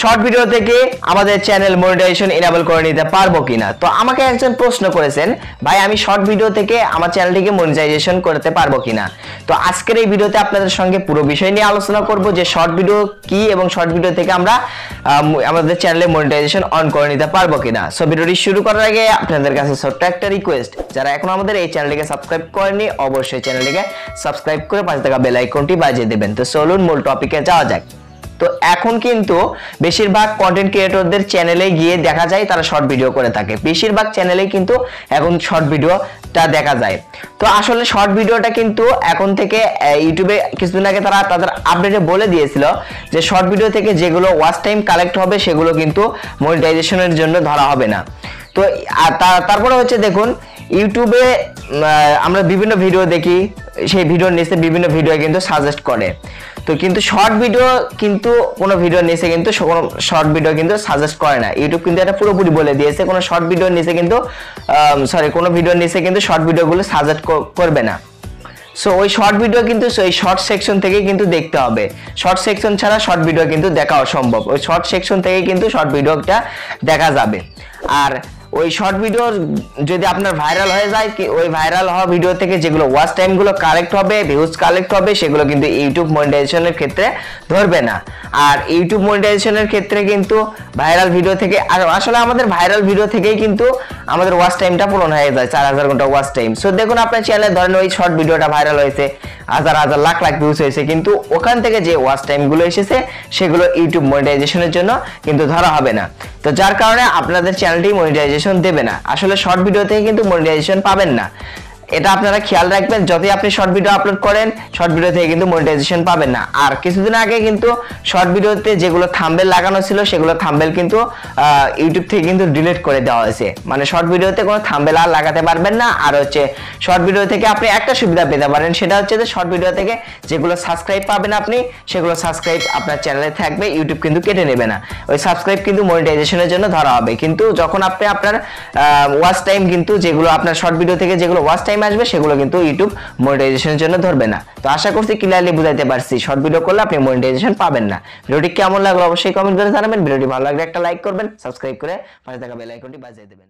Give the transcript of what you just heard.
Short video থেকে আমাদের channel monetization enable করে নিতে পারবো কিনা। তো আমাকে একজন প্রশ্ন করেছেন, ভাই আমি শর্ট ভিডিও থেকে আমার চ্যানেলটিকে মনিটাইজেশন করতে পারবো কিনা। তো আজকের এই ভিডিওতে আপনাদের সঙ্গে পুরো বিষয় নিয়ে আলোচনা করব যে শর্ট ভিডিও কি এবং শর্ট ভিডিও থেকে আমরা আমাদের চ্যানেলে মনিটাইজেশন অন করে নিতে পারবো কিনা। সো ভিডিওটি শুরু করার আগে আপনাদের কাছে ছোট্ট একটা রিকোয়েস্ট, যারা এখন আমাদের এই চ্যানেলটিকে সাবস্ক্রাইব করেননি অবশ্যই চ্যানেলটিকে সাবস্ক্রাইব করে পাশে থাকা বেল আইকনটি বাজিয়ে দেবেন। তো চলুন মূল টপিকে যাওয়া যাক। তো এখন কিন্তু বেশিরভাগ কন্টেন্ট ক্রিয়েটরদের চ্যানেলে গিয়ে দেখা যায় তারা শর্ট ভিডিও করে থাকে, বেশিরভাগ চ্যানেলেই কিন্তু এখন শর্ট ভিডিওটা দেখা যায়। তো আসলে শর্ট ভিডিওটা কিন্তু এখন থেকে ইউটিউবে কিছুদিন আগে তারা তাদের আপডেটে বলে দিয়েছিল যে শর্ট ভিডিও থেকে যেগুলো ওয়াচ টাইম কালেক্ট হবে সেগুলো কিন্তু মনিটাইজেশনের জন্য ধরা হবে না। তো তারপরে হচ্ছে দেখুন, ইউটিউবে আমরা বিভিন্ন ভিডিও দেখি, সেই ভিডিওর নিচে বিভিন্ন ভিডিও কিন্তু সাজেস্ট করে। তো কিন্তু শর্ট ভিডিও কিন্তু কোনো ভিডিওর নিচে কিন্তু কোনো শর্ট ভিডিও কিন্তু সাজেস্ট করে না। ইউটিউব কিন্তু এটা পুরোপুরি বলে দিয়েছে কোনো শর্ট ভিডিওর নিচে কিন্তু কোনো ভিডিওর নিচে কিন্তু শর্ট ভিডিওগুলো সাজেস্ট করবে না। সো ওই শর্ট ভিডিও কিন্তু ওই শর্ট সেকশন থেকে কিন্তু দেখতে হবে, শর্ট সেকশন ছাড়া শর্ট ভিডিও কিন্তু দেখা অসম্ভব। ওই শর্ট সেকশন থেকে কিন্তু শর্ট ভিডিওটা দেখা যাবে। আর ওই শর্ট ভিডিও যদি আপনার ভাইরাল হয়ে যায়, কি ওই ভাইরাল হওয়া ভিডিও থেকে যেগুলো ওয়াচ টাইম গুলো কালেক্ট হবে, ভিউজ কালেক্ট হবে, সেগুলো কিন্তু ইউটিউব মনিটাইজেশনের ক্ষেত্রে ধরবে না। আর ইউটিউব মনিটাইজেশনের ক্ষেত্রে কিন্তু ভাইরাল ভিডিও থেকে, আর আসলে আমাদের ভাইরাল ভিডিও থেকেই কিন্তু আমাদের ওয়াচ টাইমটা পূরণ হয়ে যায়, 4000 ঘন্টা ওয়াচ টাইম। সো দেখুন আপনার চ্যানেলে ধরেন ওই শর্ট ভিডিওটা ভাইরাল হয়েছে, হাজার হাজার লাখ লাখ ভিউজ হয়েছে, কিন্তু ওখান থেকে যে ওয়াচ টাইম গুলো এসেছে সেগুলো ইউটিউব মনিটাইজেশনের জন্য কিন্তু ধরা হবে না। তো যার কারণে আপনাদের চ্যানেলটি মনিটাইজেশন দেবে না। আসলে শর্ট ভিডিও থেকে কিন্তু মনিটাইজেশন পাবেন না, এটা আপনারা খেয়াল রাখবেন। যতই আপনি শর্ট ভিডিও আপলোড করেন, শর্ট ভিডিও থেকে কিন্তু মনিটাইজেশন পাবেন না। আর কিছুদিন আগে কিন্তু শর্ট ভিডিওতে যেগুলো থাম্বনেল লাগানো ছিল সেগুলো থাম্বনেল কিন্তু ইউটিউব থেকে কিন্তু ডিলিট করে দেওয়া হয়েছে। মানে শর্ট ভিডিওতে কোনো থাম্বনেল আর লাগাতে পারবেন না। আর হচ্ছে শর্ট ভিডিও থেকে আপনি একটা সুবিধা পেতে পারেন, সেটা হচ্ছে যে শর্ট ভিডিও থেকে যেগুলো সাবস্ক্রাইব পাবেন আপনি, সেগুলো সাবস্ক্রাইব আপনার চ্যানেলে থাকবে, ইউটিউব কিন্তু কেটে নেবে না। ওই সাবস্ক্রাইব কিন্তু মনিটাইজেশনের জন্য ধরা হবে। কিন্তু যখন আপনি আপনার ওয়াচ টাইম কিন্তু যেগুলো আপনার শর্ট ভিডিও থেকে যেগুলো ওয়াচ টাইম আসবে সেগুলো কিন্তু ইউটিউব মনিটাইজেশনের জন্য ধরবে না। তো আশা করছি ক্লিয়ারলি বুঝাইতে পারছি, শর্ট ভিডিও করলে আপনি মনিটাইজেশন পাবেন না। ভিডিওটি কেমন লাগলো অবশ্যই কমেন্ট করে জানাবেন। ভিডিওটি ভালো লাগলে একটা লাইক করবেন, সাবস্ক্রাইব করে পাশে থাকা বেল আইকনটি বাজিয়ে দেবেন।